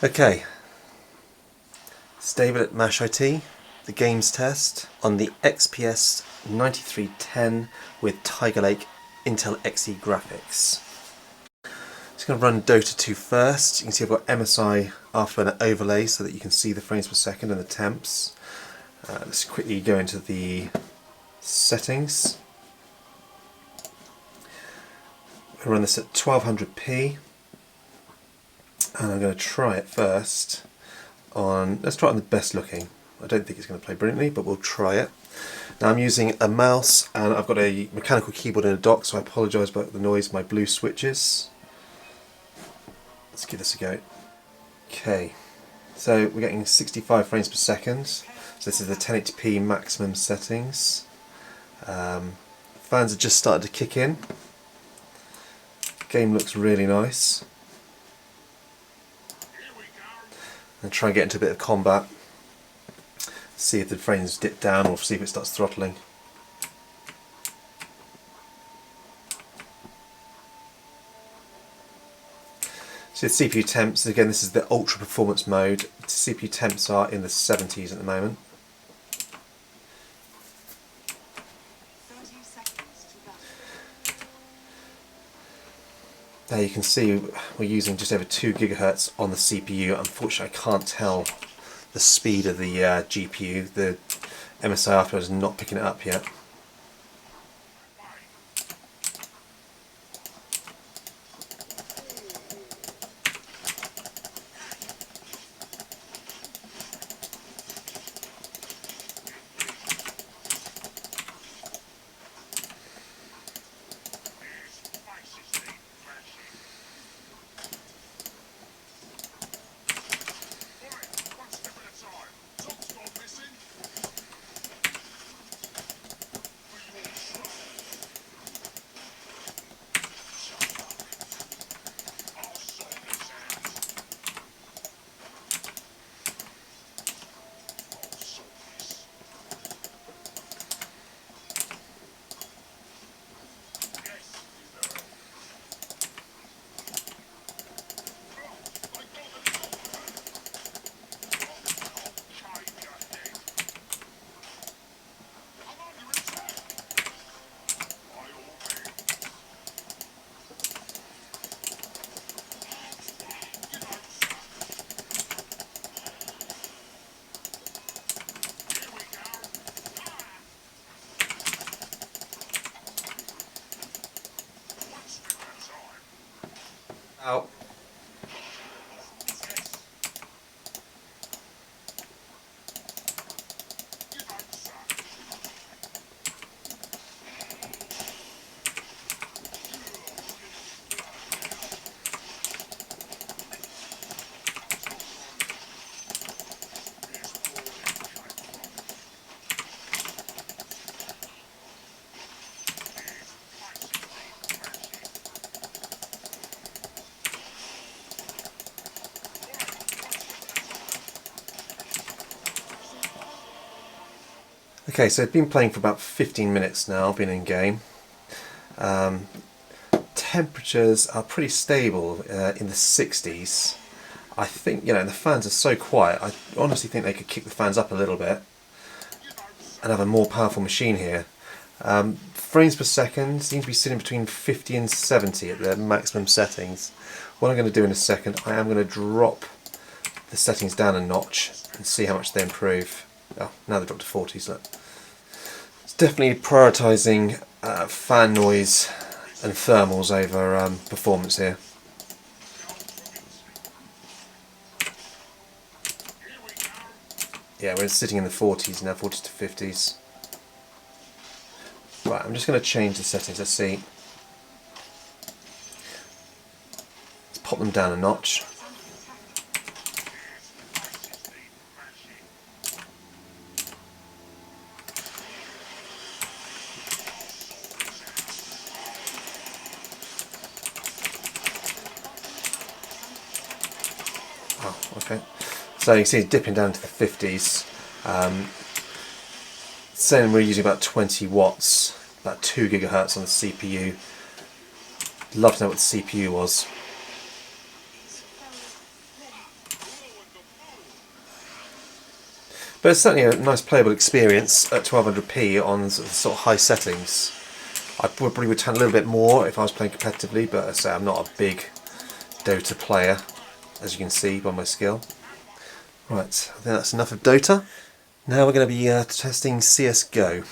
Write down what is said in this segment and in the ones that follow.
Okay, it's David at MASH IT, the games test on the XPS 9310 with Tiger Lake Intel Xe graphics. Just going to run Dota 2 first. You can see I've got MSI Afterburner overlay so that you can see the frames per second and the temps. Let's quickly go into the settings. I'm going to run this at 1200p. And I'm going to try it first on, let's try it on the best looking. I don't think it's going to play brilliantly, but we'll try it. Now I'm using a mouse and I've got a mechanical keyboard and a dock, so I apologise about the noise, my blue switches. Let's give this a go. Okay, so we're getting 65 frames per second. So this is the 1080p maximum settings. Fans have just started to kick in. Game looks really nice. And try and get into a bit of combat. See if the frames dip down or see if it starts throttling. So the CPU temps, again this is the ultra performance mode. The CPU temps are in the 70s at the moment. There you can see we're using just over 2 GHz on the CPU. Unfortunately I can't tell the speed of the GPU. The MSI Afterburner is not picking it up yet. Out. Okay, so I've been playing for about 15 minutes now, been in game. Temperatures are pretty stable in the 60s. I think, the fans are so quiet, I honestly think they could kick the fans up a little bit and have a more powerful machine here. Frames per second seem to be sitting between 50 and 70 at the maximum settings. What I'm going to do in a second, I am going to drop the settings down a notch and see how much they improve. Oh, now they've dropped to 40s, look. It's definitely prioritising fan noise and thermals over performance here. Yeah, we're sitting in the 40s now, 40s to 50s. Right, I'm just going to change the settings, let's see. Let's pop them down a notch. Oh, okay. So you can see it dipping down to the 50s. Saying we're using about 20 watts, about 2 gigahertz on the CPU. Love to know what the CPU was. But it's certainly a nice playable experience at 1200p on sort of high settings. I probably would turn a little bit more if I was playing competitively, but as I say, I'm not a big Dota player, as you can see by my skill. Right, I think that's enough of Dota. Now we're going to be testing CSGO.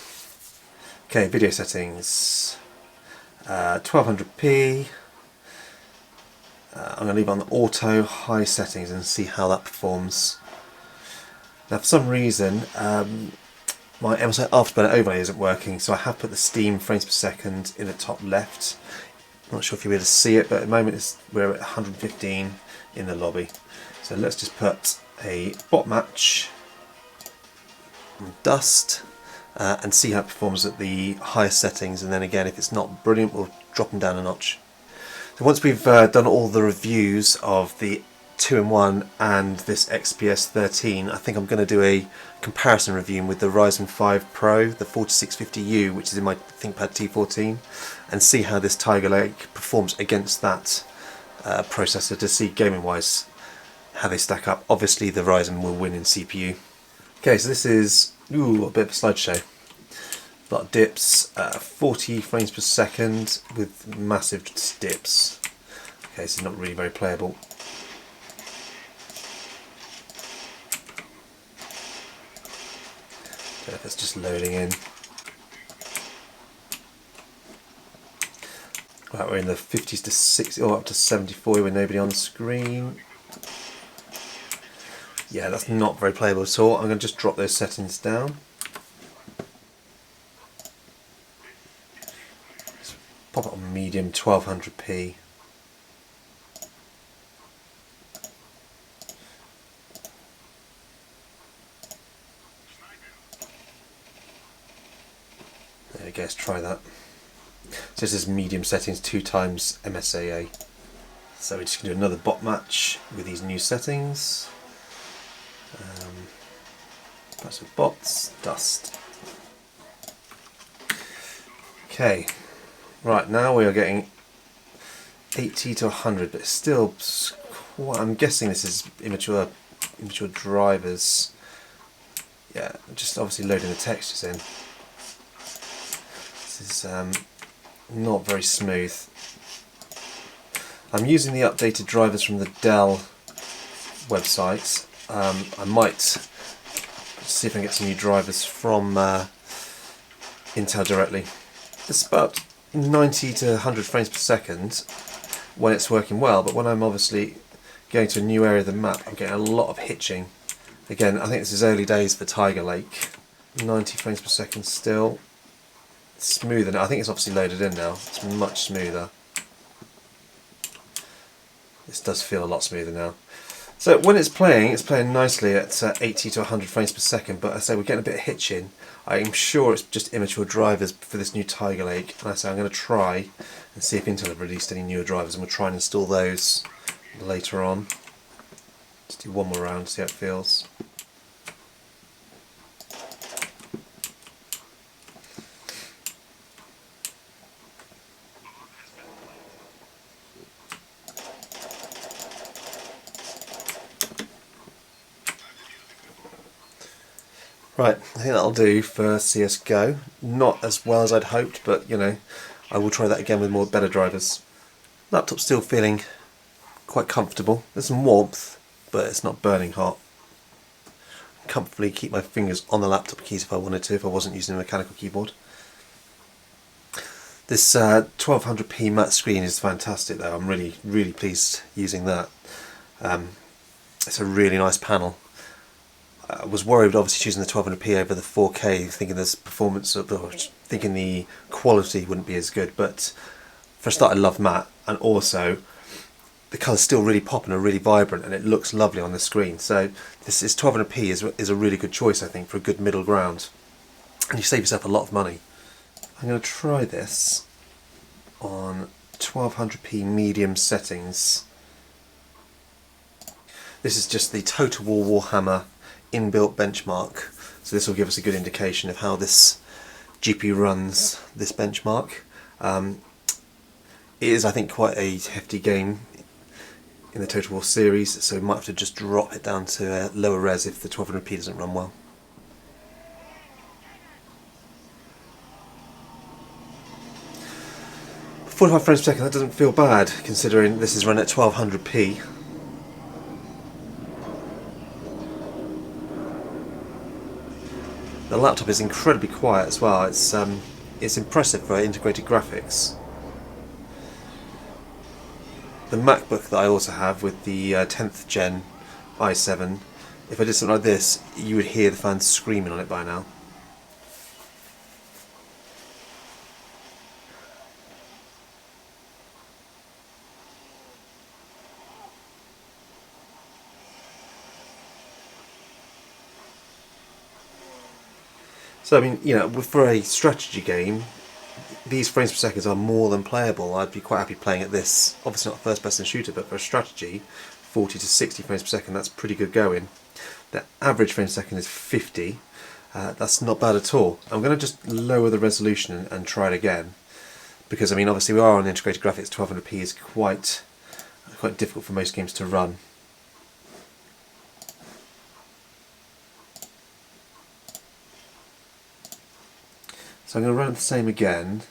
Okay, video settings. 1200p. I'm going to leave it on the auto high settings and see how that performs. Now for some reason my MSI Afterburner overlay isn't working, so I have put the Steam frames per second in the top left. I'm not sure if you'll be able to see it, but at the moment we're at 115 in the lobby. So let's just put a bot match on dust and see how it performs at the highest settings, and then again if it's not brilliant we'll drop them down a notch. So once we've done all the reviews of the 2-in-1 and this XPS 13, I think I'm going to do a comparison review with the Ryzen 5 Pro, the 4650U, which is in my ThinkPad T14, and see how this Tiger Lake performs against that processor to see gaming wise how they stack up. Obviously the Ryzen will win in CPU. Okay, so this is a bit of a slideshow. A lot of dips, 40 frames per second with massive dips. Okay, so not really very playable. Don't know if it's just loading in. Right, we're in the 50s to 60 or up to 74 with nobody on the screen. Yeah, that's not very playable at all. I'm going to just drop those settings down. Pop it on medium, 1200p. There we go, let's try that. So this is medium settings, 2 times MSAA. So we're just going to do another bot match with these new settings. Passive bots, dust. Okay. Right, now we are getting 80 to 100, but it's still quite, I'm guessing this is immature drivers. Yeah, just obviously loading the textures in. This is not very smooth. I'm using the updated drivers from the Dell website. I might see if I can get some new drivers from Intel directly. It's about 90 to 100 frames per second when it's working well, but when I'm obviously going to a new area of the map I'm getting a lot of hitching. Again, I think this is early days for Tiger Lake. 90 frames per second still. It's smoother now. I think it's obviously loaded in now. It's much smoother. This does feel a lot smoother now. So when it's playing nicely at 80 to 100 frames per second, but I say we're getting a bit of hitching. I'm sure it's just immature drivers for this new Tiger Lake, and I say I'm going to try and see if Intel have released any newer drivers, and we'll try and install those later on. Just do one more round, see how it feels. Right, I think that'll do for CSGO. Not as well as I'd hoped, but you know, I will try that again with better drivers. Laptop's still feeling quite comfortable. There's some warmth, but it's not burning hot. Comfortably keep my fingers on the laptop keys if I wanted to, if I wasn't using a mechanical keyboard. This 1200p matte screen is fantastic though. I'm really pleased using that. It's a really nice panel. I was worried obviously choosing the 1200p over the 4K, thinking this performance, thinking the quality wouldn't be as good, but for a start I love matte, and also the colours still really pop and are really vibrant and it looks lovely on the screen. So this is 1200p is a really good choice I think for a good middle ground, and you save yourself a lot of money. I'm going to try this on 1200p medium settings. This is just the Totar War Warhammer inbuilt benchmark, so this will give us a good indication of how this GPU runs this benchmark. It is, I think, quite a hefty game in the Totar War series, so we might have to just drop it down to a lower res if the 1200p doesn't run well. 45 frames per second, that doesn't feel bad considering this is run at 1200p. The laptop is incredibly quiet as well. It's impressive for integrated graphics. The MacBook that I also have with the 10th gen i7, if I did something like this, you would hear the fans screaming on it by now. So I mean, you know, for a strategy game, these frames per second are more than playable. I'd be quite happy playing at this. Obviously not a first-person shooter, but for a strategy, 40 to 60 frames per second, that's pretty good going. The average frames per second is 50. That's not bad at all. I'm going to just lower the resolution and try it again, because I mean, obviously we are on integrated graphics. 1200p is quite difficult for most games to run. So I'm going to run it the same again.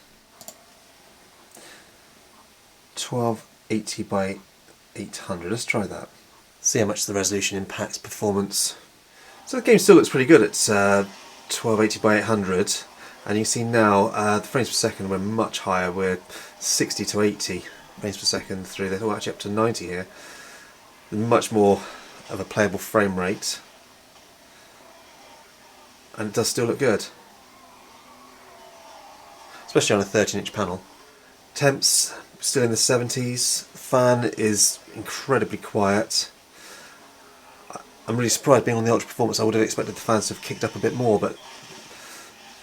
1280 by 800. Let's try that. See how much the resolution impacts performance. So the game still looks pretty good at 1280 by 800, and you see now the frames per second we're much higher. We're 60 to 80 frames per second through this. Oh, actually up to 90 here. Much more of a playable frame rate, and it does still look good, especially on a 13-inch panel. Temps still in the 70s. Fan is incredibly quiet. I'm really surprised, being on the Ultra Performance. I would have expected the fans to have kicked up a bit more, but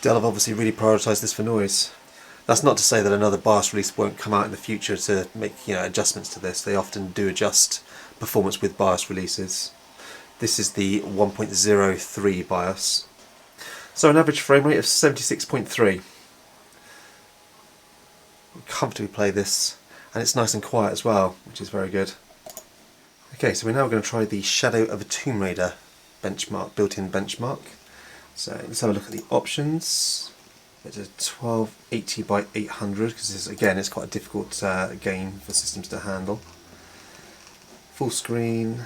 Dell have obviously really prioritised this for noise. That's not to say that another BIOS release won't come out in the future to make, you know, adjustments to this. They often do adjust performance with BIOS releases. This is the 1.03 BIOS. So an average frame rate of 76.3. Comfortably play this, and it's nice and quiet as well, which is very good. Okay, so we're now going to try the Shadow of a Tomb Raider benchmark, built-in benchmark. So let's have a look at the options. It's a 1280 by 800, because again it's quite a difficult game for systems to handle. Full screen,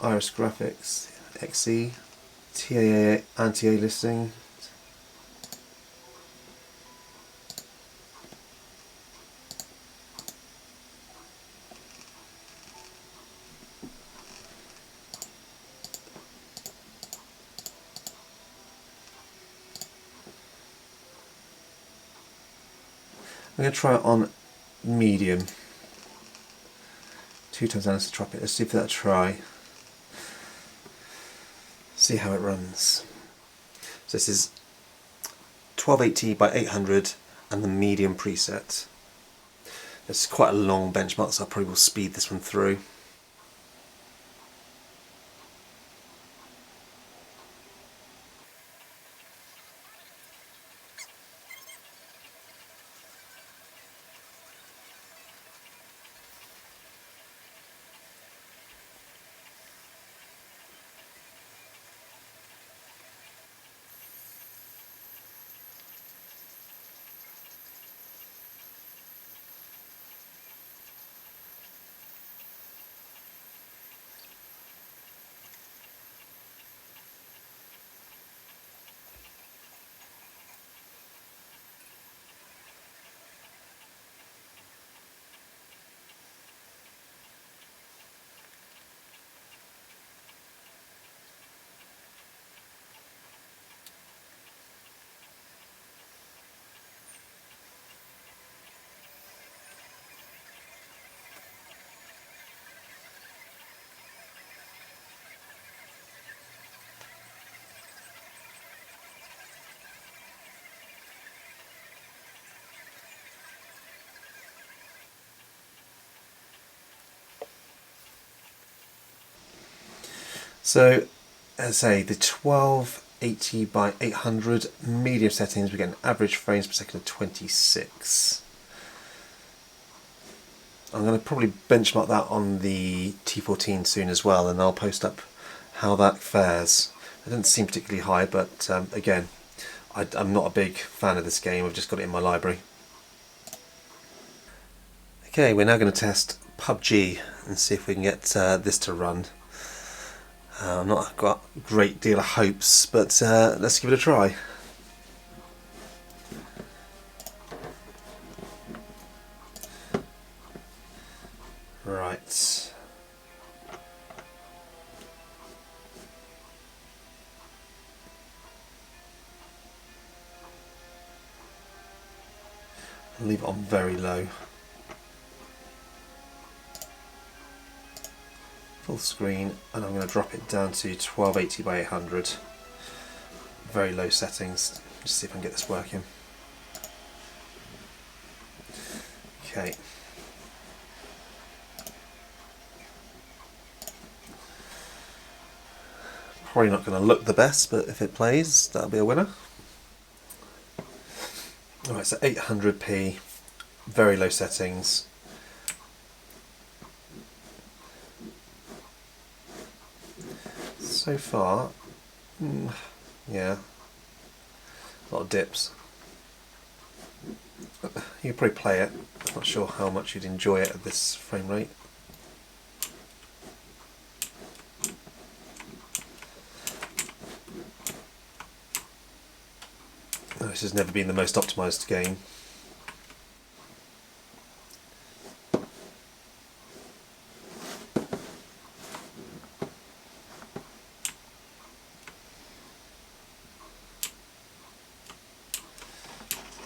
Iris graphics, XE, TAA anti-aliasing. I'm going to try it on medium. 2 times anisotropic. Let's give that a try. See how it runs. So this is 1280 by 800 and the medium preset. This is quite a long benchmark, so I probably will speed this one through. So, as I say, the 1280 by 800 medium settings, we get an average frames per second of 26. I'm going to probably benchmark that on the T14 soon as well, and I'll post up how that fares. It doesn't seem particularly high, but again, I'm not a big fan of this game. I've just got it in my library. Okay, we're now going to test PUBG and see if we can get this to run. I've not got a great deal of hopes, but let's give it a try. Right. I'll leave it on very low. Full screen, and I'm going to drop it down to 1280 by 800. Very low settings, just see if I can get this working. Okay. Probably not going to look the best, but if it plays, that'll be a winner. Alright, so 800p, very low settings. So far, yeah, a lot of dips. You could probably play it, I'm not sure how much you'd enjoy it at this frame rate. This has never been the most optimised game.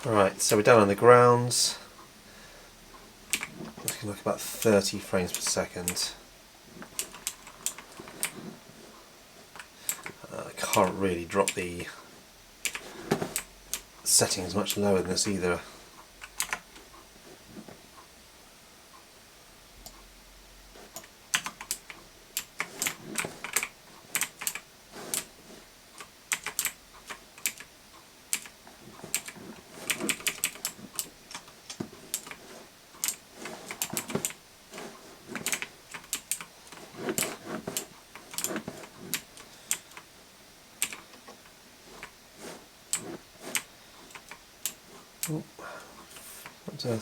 Alright, so we're down on the ground. Looking like about 30 frames per second. I can't really drop the settings much lower than this either. Up to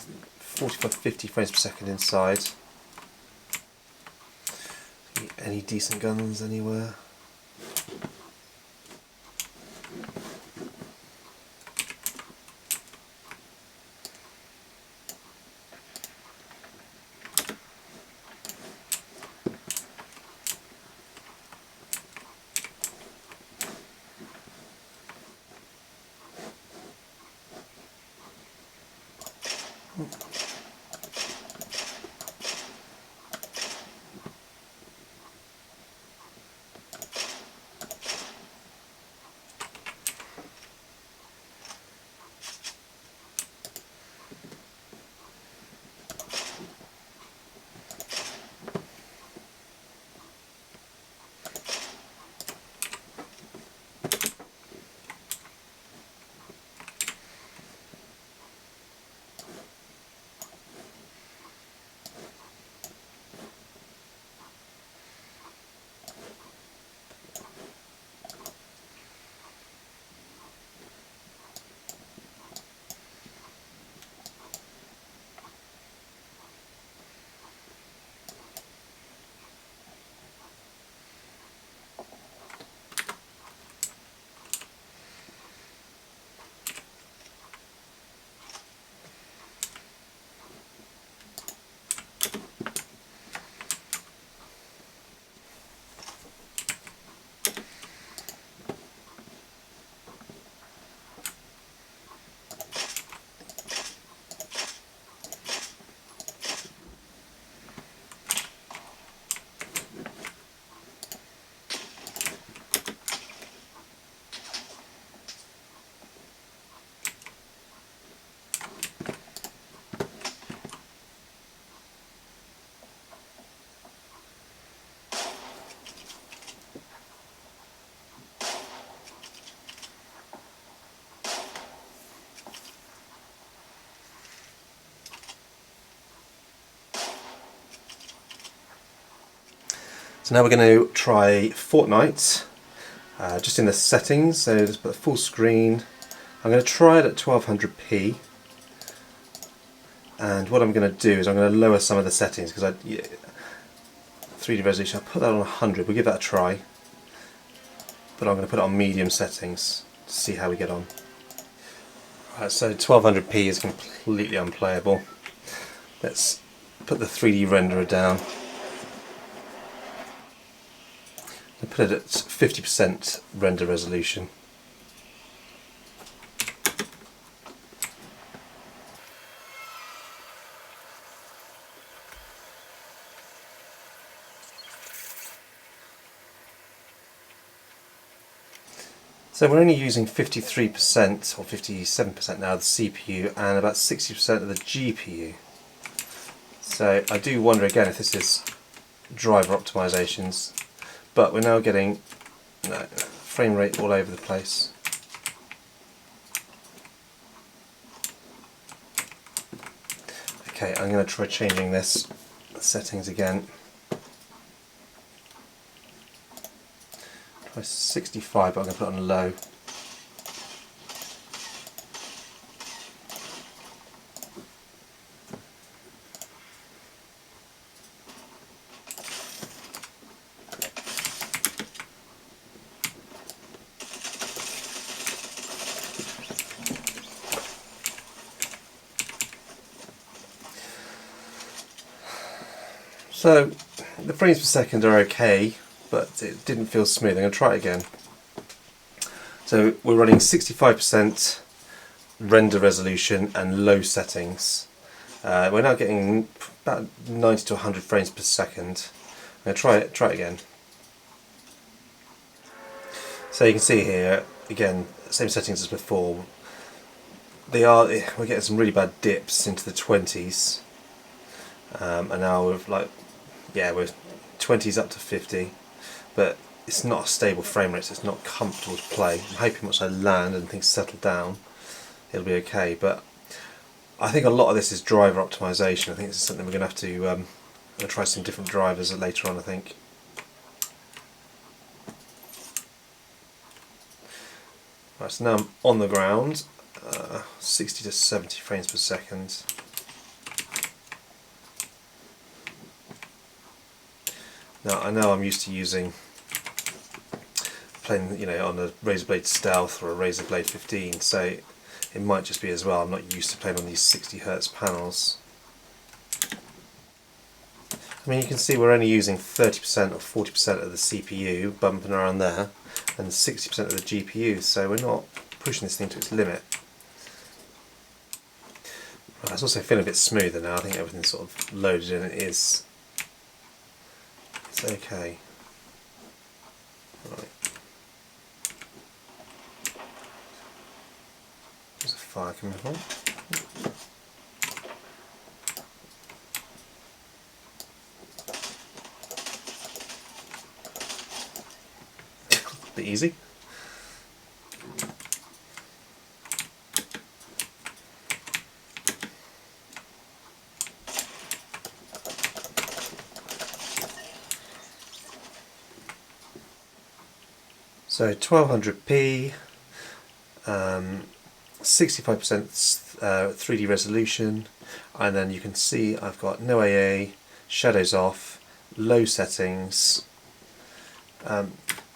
45-50 frames per second inside. Any decent guns anywhere? So now we're going to try Fortnite, just in the settings, so just put full screen. I'm going to try it at 1200p. And what I'm going to do is I'm going to lower some of the settings because 3D resolution, I'll put that on 100, we'll give that a try. But I'm going to put it on medium settings to see how we get on. Right, so 1200p is completely unplayable. Let's put the 3D renderer down. I'll put it at 50% render resolution. So we're only using 53% or 57% now of the CPU and about 60% of the GPU. So I do wonder again if this is driver optimizations, but we're now getting frame rate all over the place. Okay, I'm going to try changing this settings again. 65, but I'm going to put it on low. So the frames per second are okay, but it didn't feel smooth. I'm going to try it again. So we're running 65% render resolution and low settings. We're now getting about 90 to 100 frames per second. I'm going to try it again. So you can see here, again, same settings as before. We're getting some really bad dips into the 20s. And now we're 20s up to 50. But it's not a stable frame rate, so it's not comfortable to play. I'm hoping once I land and things settle down, it'll be okay. But I think a lot of this is driver optimization. I think this is something we're going to have to try some different drivers later on, I think. Right, so now I'm on the ground, 60 to 70 frames per second. Now I know I'm used to playing, on a Razor Blade Stealth or a Razor Blade 15, so it might just be as well. I'm not used to playing on these 60 Hz panels. I mean, you can see we're only using 30% or 40% of the CPU, bumping around there, and 60% of the GPU, so we're not pushing this thing to its limit. Right, it's also feeling a bit smoother now. I think everything's sort of loaded in. It's okay. Right. There's a fire coming from. Bit easy. So 1200p, 65% 3D resolution, and then you can see I've got no AA, shadows off, low settings.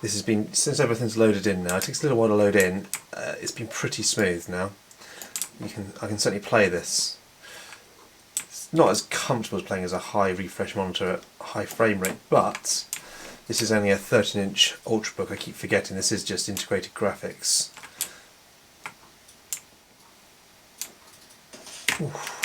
This has been, since everything's loaded in now, it takes a little while to load in, it's been pretty smooth now. I can certainly play this. It's not as comfortable as playing as a high refresh monitor at high frame rate, but this is only a 13-inch Ultrabook. I keep forgetting this is just integrated graphics. Oof.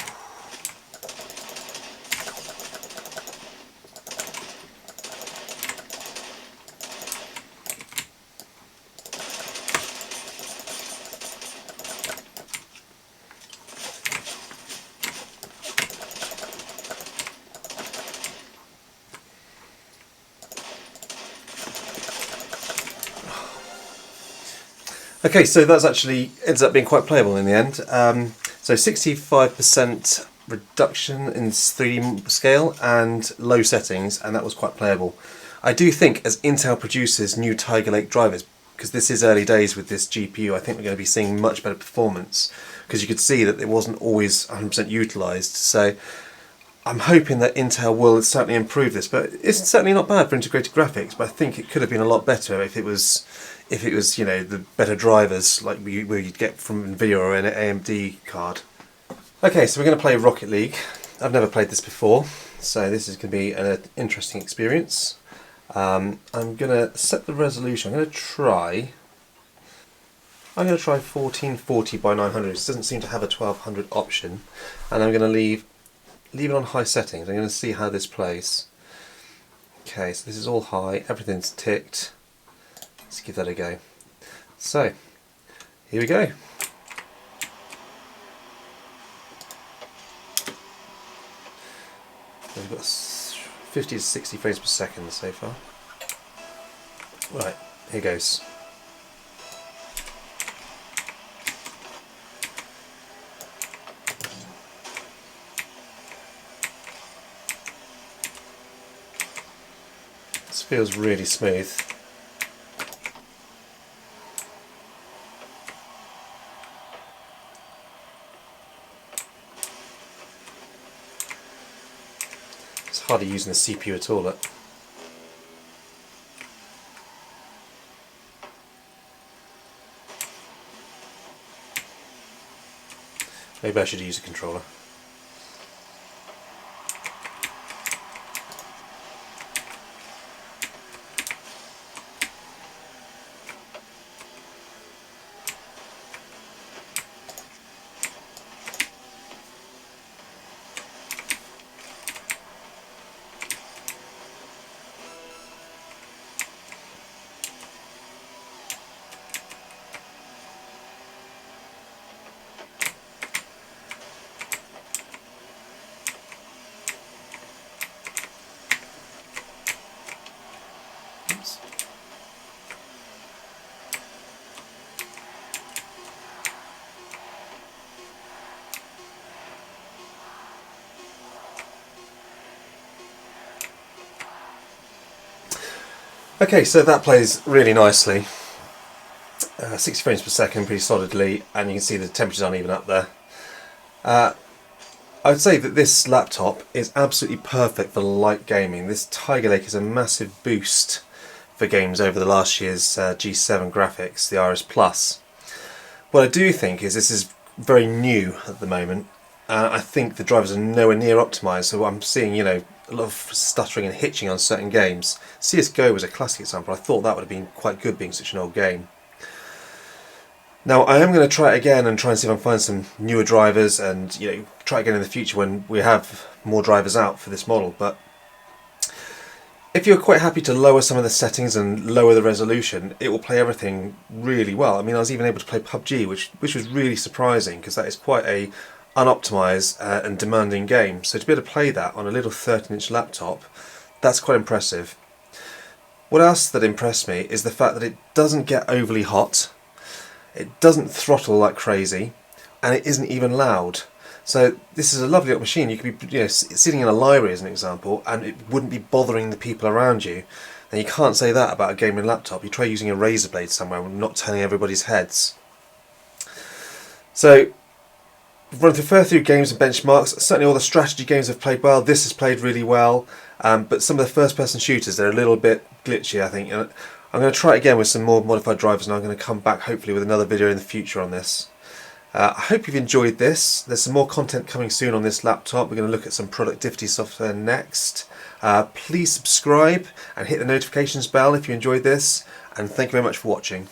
Okay, so that's actually ends up being quite playable in the end. So 65% reduction in 3D scale and low settings, and that was quite playable. I do think as Intel produces new Tiger Lake drivers, because this is early days with this GPU. I think we're going to be seeing much better performance, because you could see that it wasn't always 100% utilised. So I'm hoping that Intel will certainly improve this, but it's certainly not bad for integrated graphics. But I think it could have been a lot better if it was, you know, the better drivers like you'd get from Nvidia or an AMD card. Okay, so we're going to play Rocket League. I've never played this before, so this is going to be an interesting experience. I'm going to set the resolution. I'm going to try 1440 by 900. This doesn't seem to have a 1200 option, and I'm going to leave it on high settings. I'm going to see how this plays. Okay, so this is all high. Everything's ticked. Let's give that a go. So here we go. We've got 50 to 60 frames per second so far. Right, here goes. This feels really smooth. It's hardly using the CPU at all. Look. Maybe I should use a controller. Oops. Okay, so that plays really nicely. 60 frames per second, pretty solidly, and you can see the temperatures aren't even up there. I would say that this laptop is absolutely perfect for light gaming. This Tiger Lake is a massive boost for games over the last year's G7 graphics, the RS Plus. What I do think is this is very new at the moment. I think the drivers are nowhere near optimised, so I'm seeing, you know, a lot of stuttering and hitching on certain games. CSGO was a classic example. I thought that would have been quite good being such an old game. Now I am going to try it again and try and see if I can find some newer drivers, and, you know, try again in the future when we have more drivers out for this model. But if you're quite happy to lower some of the settings and lower the resolution, it will play everything really well. I mean, I was even able to play PUBG, which was really surprising, because that is quite a unoptimised and demanding game. So to be able to play that on a little 13-inch laptop, that's quite impressive. What else that impressed me is the fact that it doesn't get overly hot, it doesn't throttle like crazy, and it isn't even loud. So this is a lovely little machine. You could be, you know, sitting in a library as an example, and it wouldn't be bothering the people around you. And you can't say that about a gaming laptop. You try using a razor blade somewhere and not turning everybody's heads. So run through games and benchmarks. Certainly all the strategy games have played well. This has played really well. But some of the first-person shooters, they're a little bit glitchy, I think. And I'm going to try it again with some more modified drivers, and I'm going to come back hopefully with another video in the future on this. I hope you've enjoyed this. There's some more content coming soon on this laptop. We're going to look at some productivity software next. Please subscribe and hit the notifications bell if you enjoyed this, and thank you very much for watching.